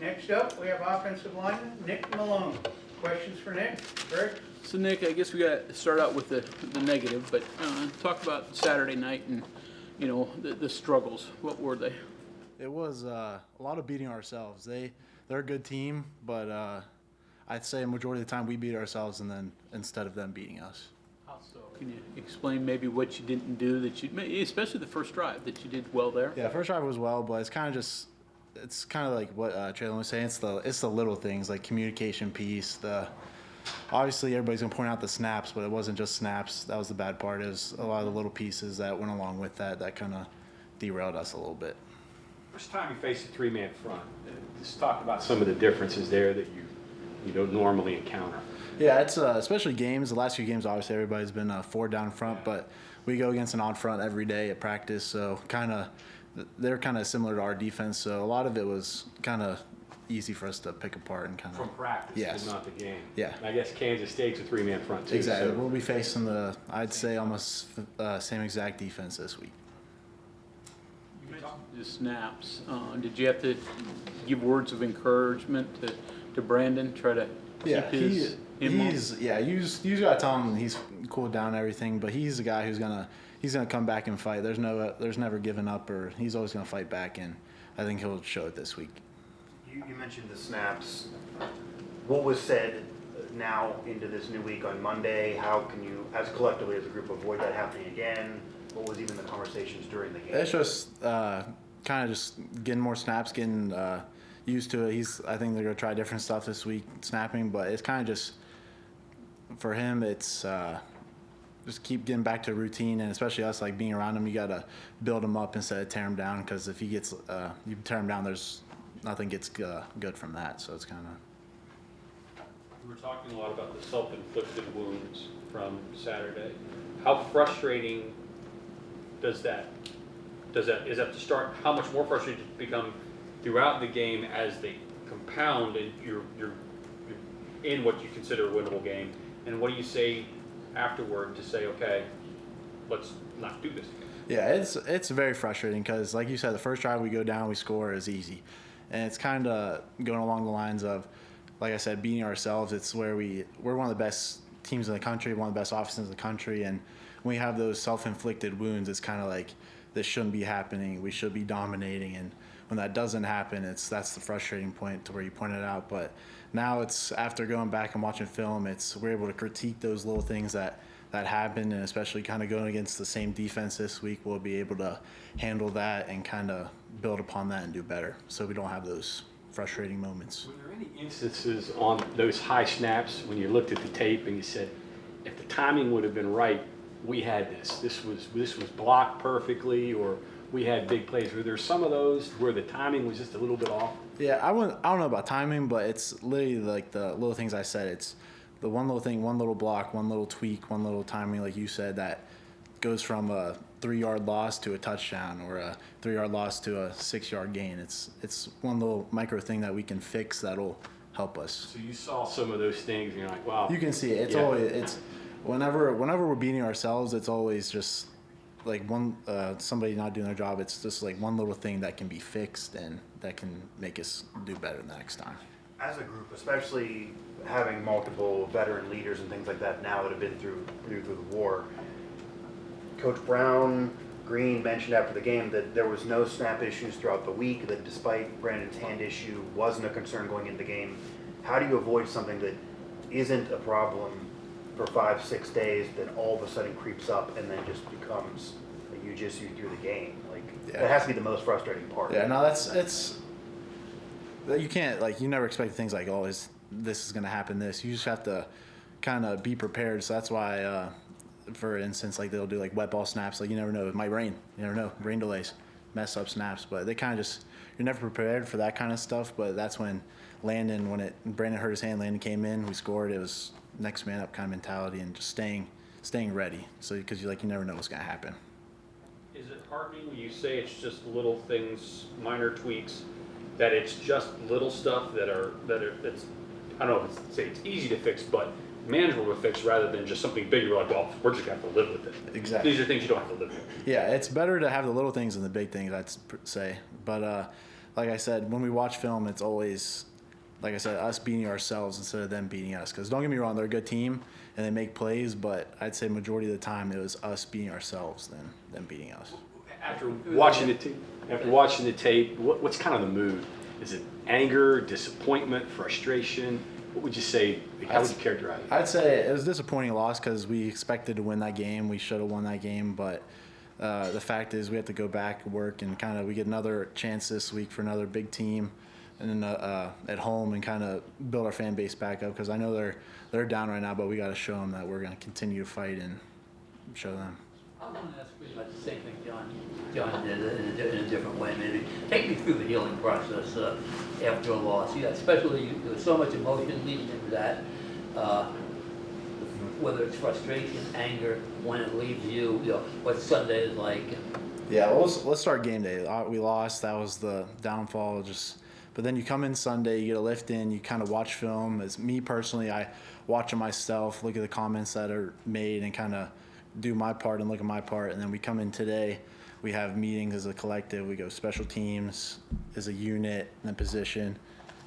Next up, we have offensive lineman Nick Malone. Questions for Nick? Greg? So Nick, I guess we got to start out with the negative, but talk about Saturday night and the struggles. What were they? It was a lot of beating ourselves. They're a good team, but I'd say a majority of the time we beat ourselves, and then instead of them beating us. How so? Can you explain maybe what you didn't do especially the first drive, that you did well there? Yeah, first drive was well, but it's kind of like what Traylon was saying. It's the little things like communication piece. Obviously everybody's gonna point out the snaps, but it wasn't just snaps. That was the bad part. It was a lot of the little pieces that went along with that kind of derailed us a little bit. First time you face a three-man front, just talk about some of the differences there that you don't normally encounter. Yeah, it's especially games. The last few games, obviously everybody's been four down front, but we go against an odd front every day at practice, so they're kind of similar to our defense. So a lot of it was kind of easy for us to pick apart and kind of From practice, yes. but not the game. Yeah. And I guess Kansas State's a three-man front too. Exactly. So. We'll be facing I'd say almost same exact defense this week. The snaps. Did you have to give words of encouragement to Brandon? Try to keep him you gotta tell him he's cooled down and everything, but he's the guy who's gonna come back and fight. There's never giving up, or he's always gonna fight back, and I think he'll show it this week. You mentioned the snaps. What was said now into this new week on Monday? How can you, as collectively as a group, avoid that happening again? What was even the conversations during the game? It's just kind of just getting more snaps, getting used to it. I think they're gonna try different stuff this week, snapping, but it's kind of just for him. It's just keep getting back to routine, and especially us, like being around him, you gotta build him up instead of tear him down. Because if he gets you tear him down, nothing gets good from that. So it's kind of. We were talking a lot about the self-inflicted wounds from Saturday. How frustrating is that to start? How much more frustrating does it become throughout the game as they compound and you're in what you consider a winnable game? And what do you say afterward to say, okay, let's not do this again? Yeah, it's very frustrating because, like you said, the first drive we go down, we score is easy, and it's kind of going along the lines of, like I said, beating ourselves. It's where we're one of the best teams in the country, one of the best offenses in the country, and when we have those self-inflicted wounds, it's kind of like this shouldn't be happening. We should be dominating, and when that doesn't happen, that's the frustrating point to where you pointed out. But now it's after going back and watching film, we're able to critique those little things that happened, and especially kind of going against the same defense this week, we'll be able to handle that and kind of build upon that and do better, so we don't have those frustrating moments. Were there any instances on those high snaps when you looked at the tape and you said, if the timing would have been right, we had this. This was blocked perfectly, or we had big plays? Were there some of those where the timing was just a little bit off? Yeah, I don't know about timing, but it's literally like the little things I said. It's the one little thing, one little block, one little tweak, one little timing, like you said, that goes from a 3-yard loss to a touchdown, or a 3-yard loss to a 6-yard gain. It's one little micro thing that we can fix that'll help us. So you saw some of those things and you're like, wow. You can see it. It's whenever we're beating ourselves, it's always just like somebody not doing their job. It's just like one little thing that can be fixed and that can make us do better the next time. As a group, especially having multiple veteran leaders and things like that now that have been through the war, Coach Brown, Green mentioned after the game that there was no snap issues throughout the week, that despite Brandon's hand issue wasn't a concern going into the game. How do you avoid something that isn't a problem for 5-6 days, then all of a sudden creeps up and then just becomes like you through the game? That has to be the most frustrating part. Yeah, no, it's you can't, like, you never expect things like, oh, this is going to happen. You just have to kind of be prepared. So that's why, for instance, like they'll do like wet ball snaps. Like you never know, it might rain. You never know, rain delays mess up snaps. But they kind of you're never prepared for that kind of stuff. But that's when Brandon hurt his hand, Landon came in, we scored. It was next man up kind of mentality and just staying ready. So because you never know what's going to happen. Is it heartening when you say it's just little things, minor tweaks, that it's just little stuff that's, I don't know if it's easy to fix, but manageable to fix, rather than just something big you're like, well, we're just going to have to live with it. Exactly. These are things you don't have to live with. Yeah, it's better to have the little things than the big things, I'd say. But like I said, when we watch film, it's always, like I said, us beating ourselves instead of them beating us. Because don't get me wrong, they're a good team and they make plays, but I'd say majority of the time it was us beating ourselves than them beating us. After watching the tape, what's kind of the mood? Is it anger, disappointment, frustration? What would you say? How would you characterize it? I'd say it was a disappointing loss because we expected to win that game. We should have won that game, but the fact is we have to go back, work, and kind of we get another chance this week for another big team, and then at home and kind of build our fan base back up because I know they're down right now, but we got to show them that we're going to continue to fight and show them. I want to ask pretty much the same thing John did in a different way, maybe. Take me through the healing process after a loss. Yeah, especially there's so much emotion leading into that, whether it's frustration, anger, when it leaves you, what Sunday is like. Yeah, well, let's start game day. We lost. That was the downfall. But then you come in Sunday, you get a lift in, you kind of watch film. As me personally, I watch it myself, look at the comments that are made, and kind of do my part and look at my part. And then we come in today, we have meetings as a collective. We go special teams as a unit and then position.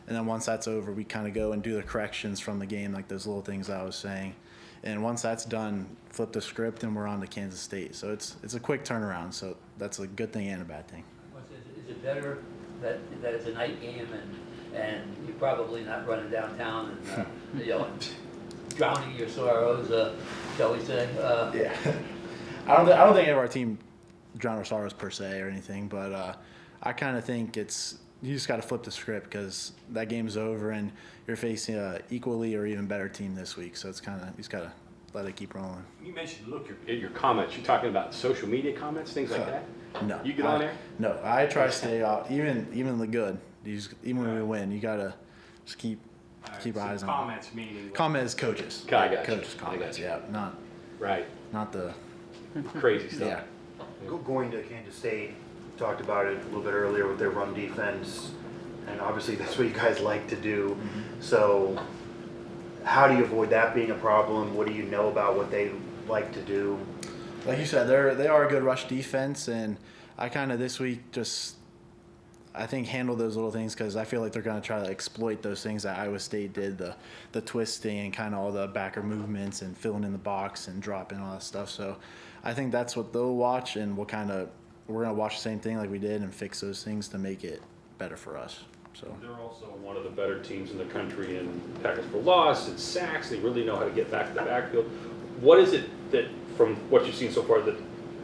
And then once that's over, we kind of go and do the corrections from the game, like those little things I was saying. And once that's done, flip the script and we're on to Kansas State. So it's a quick turnaround. So that's a good thing and a bad thing. Is it better that it's a night game and you're probably not running downtown and drowning your sorrows, shall we say? Yeah. I don't think any of our team drowned our sorrows per se or anything, but I kind of think you just got to flip the script because that game's over and you're facing a equally or even better team this week. So it's kind of, you just got to let it keep rolling. You mentioned, look at your comments. You're talking about social media comments, things like that? No. You get on there? No, I try to stay off, even the good. Even when we win, you got to just keep eyes on comments meaning Comments coaches. I got you. Coaches comments, yeah. right, Not the, crazy stuff. yeah. Going to Kansas State, talked about it a little bit earlier with their run defense, and obviously that's what you guys like to do. So how do you avoid that being a problem? What do you know about what they like to do? Like you said, they are a good rush defense, and I kind of this week I think handle those little things because I feel like they're going to try to exploit those things that Iowa State did, the twisting and kind of all the backer movements and filling in the box and dropping all that stuff. So I think that's what they'll watch, and we're going to watch the same thing like we did and fix those things to make it better for us. So They're also one of the better teams in the country in tackles for loss and sacks. They really know how to get back to the backfield. What is it that, from what you've seen so far, that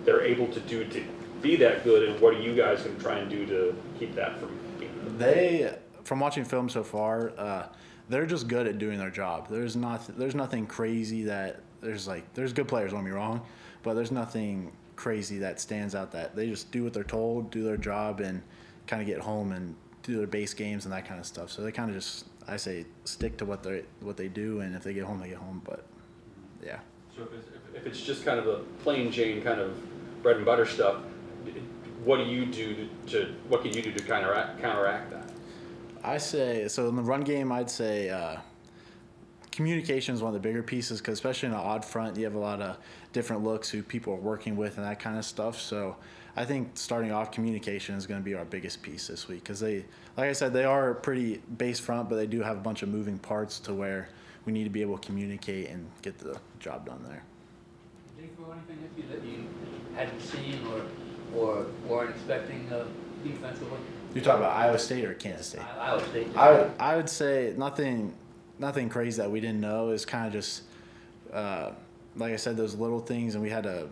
they're able to do to be that good, and what are you guys going to try and do to keep that from being? From watching film so far, they're just good at doing their job. There's nothing crazy there's good players, don't get me wrong, but there's nothing crazy that stands out. That they just do what they're told, do their job, and kind of get home and do their base games and that kind of stuff. So they kind of just, I say, stick to what they do, and if they get home, they get home. But yeah. So if it's just kind of a plain Jane kind of bread and butter stuff, what do you do what can you do to counteract that? I say, so in the run game, I'd say communication is one of the bigger pieces because especially in an odd front, you have a lot of different looks who people are working with and that kind of stuff. So I think starting off, communication is going to be our biggest piece this week because like I said, they are a pretty base front, but they do have a bunch of moving parts to where we need to be able to communicate and get the job done there. Did they throw anything at you that you hadn't seen or weren't expecting defensively? You're talking about Iowa State or Kansas State? Iowa State. I would say nothing crazy that we didn't know. It's kind of just, like I said, those little things, and we had at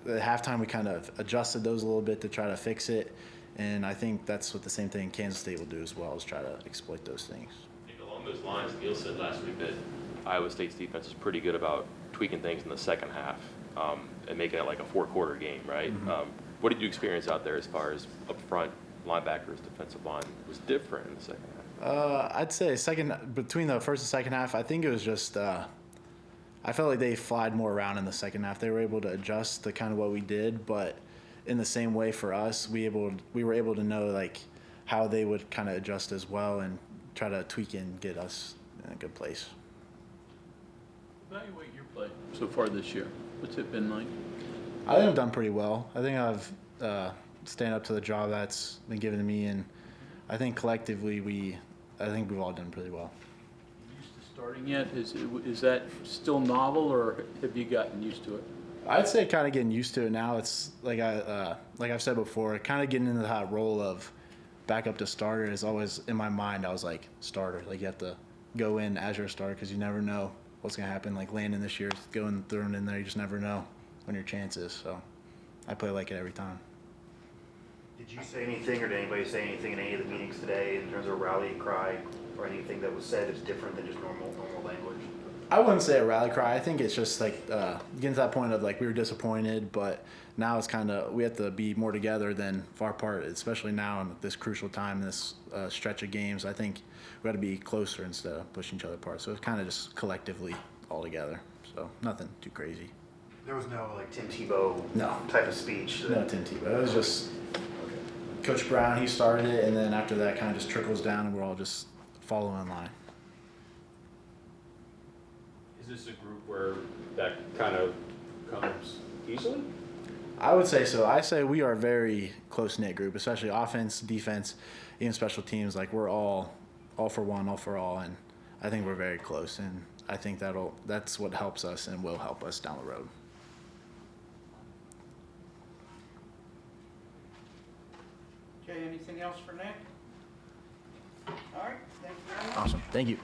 halftime we kind of adjusted those a little bit to try to fix it, and I think that's what the same thing Kansas State will do as well, is try to exploit those things. Along those lines, Neil said last week that Iowa State's defense is pretty good about tweaking things in the second half and making it like a four-quarter game, right? Mm-hmm. What did you experience out there as far as up front, linebackers, defensive line was different in the second half? I'd say between the first and second half, I think it was just I felt like they flied more around in the second half. They were able to adjust to kind of what we did, but in the same way for us, we were able to know like how they would kind of adjust as well and try to tweak and get us in a good place. Evaluate your play so far this year. What's it been like? I think I've done pretty well. I think I've stand up to the job that's been given to me, and I think collectively I think we've all done pretty well. Used to starting yet? Is that still novel, or have you gotten used to it? I'd say kind of getting used to it now. It's like I've said before, kind of getting into that role of backup to starter is always in my mind. I was like starter, like you have to go in as your starter because you never know what's gonna happen. Like Landon this year, going thrown in there, you just never know when your chance is. So I play like it every time. Did you say anything, or did anybody say anything in any of the meetings today in terms of rally cry or anything that was said that's different than just normal language? I wouldn't say a rally cry. I think it's just like getting to that point of like we were disappointed, but now it's kind of we have to be more together than far apart, especially now in this crucial time, this stretch of games. I think we got to be closer instead of pushing each other apart. So it's kind of just collectively all together. So nothing too crazy. There was no like Tim Tebow No. type of speech. No Tim Tebow. It was just Coach Brown. He started it, and then after that, kind of just trickles down, and we're all just following in line. Is this a group where that kind of comes easily? I would say so. I say we are a very close-knit group, especially offense, defense, even special teams. Like we're all for one, all for all, and I think we're very close. And I think that's what helps us and will help us down the road. Okay, anything else for Nick? All right, thank you very much. Awesome. Thank you.